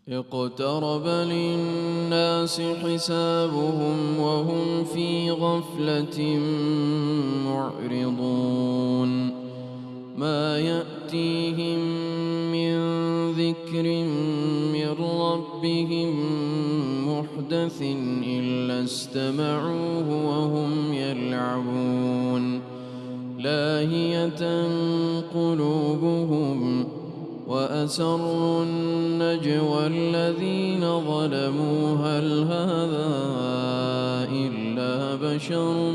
اقترب للناس حسابهم وهم في غفلة معرضون ما يأتيهم من ذكر من ربهم محدث إلا استمعوه وهم يلعبون لاهية قلوبهم وأسروا النجوى الذين ظلموا هل هذا إلا بشر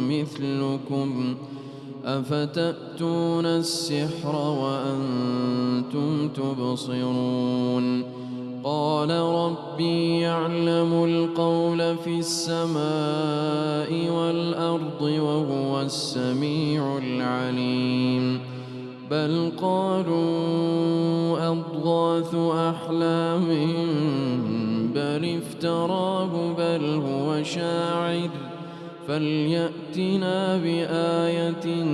مثلكم أفتأتون السحر وأنتم تبصرون قال ربي يعلم القول في السماء والأرض وهو السميع العليم بل قالوا أضغاث أحلام بل افتراه بل هو شاعر فليأتنا بآية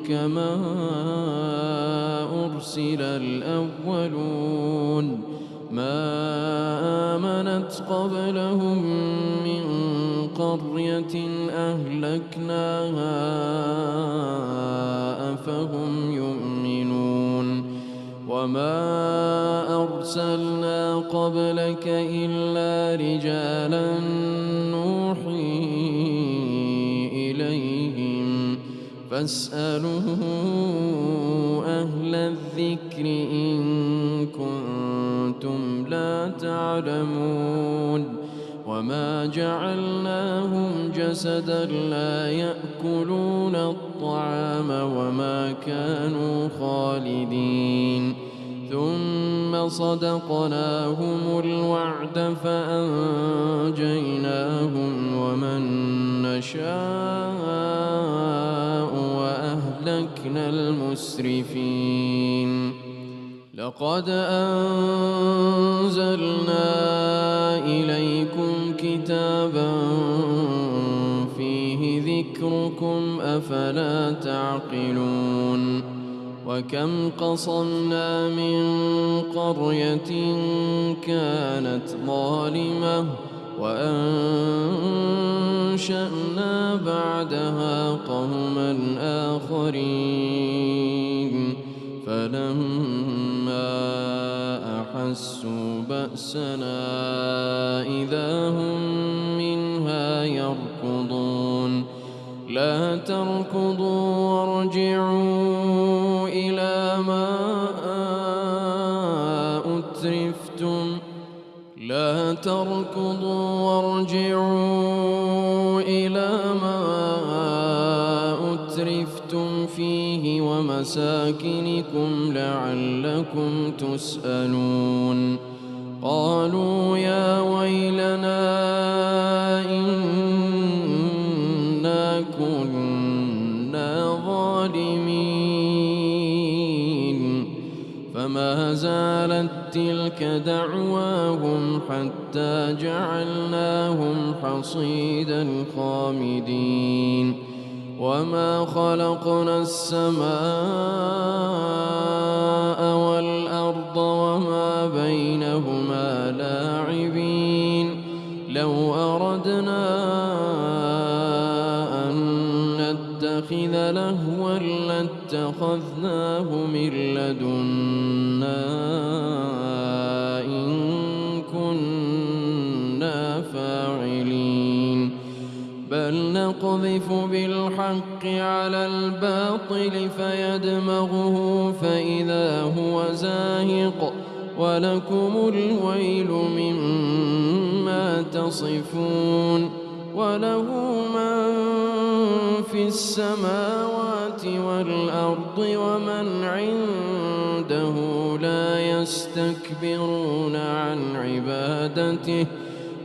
كما أرسل الأولون ما آمنت قبلهم من قرية أهلكناها أفهم يؤمنون وما أرسلنا قبلك إلا رجالا نوحي إليهم فاسألوا أهل الذكر إن كنتم لا تعلمون وما جعلناهم جسدا لا يأكلون الطعام وما كانوا خالدين ثم صدقناهم الوعد فأنجيناهم ومن نشاء وأهلكنا المسرفين لقد أنزلنا إليكم كتابا فيه ذكركم أفلا تعقلون وكم قصمنا من قرية كانت ظالمة وأنشأنا بعدها قوما آخرين فلما أحسوا بأسنا إذا هم منها يركضون لا تركضوا وارجعوا إلى ما أترفتم لا تركضوا وارجعوا إلى ما أترفتم فيه ومساكنكم لعلكم تسألون قالوا يا ويلنا إنا كنا ظالمين فما زالت تلك دعواهم حتى جعلناهم حصيدا خامدين وما خلقنا السماء والأرض وما بينهما لاعبين لو أردنا أن نتخذ لهوا لاتخذناه من لدنا إن كنا فاعلين بل نقذف بالحق على الباطل فيدمغه فإذا هو زاهق ولكم الويل مما تصفون وله من في السماوات والأرض ومن عنده لا يستكبرون عن عبادته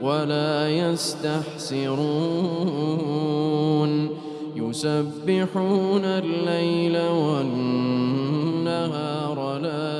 ولا يستحسرون يسبحون الليل والنهار لا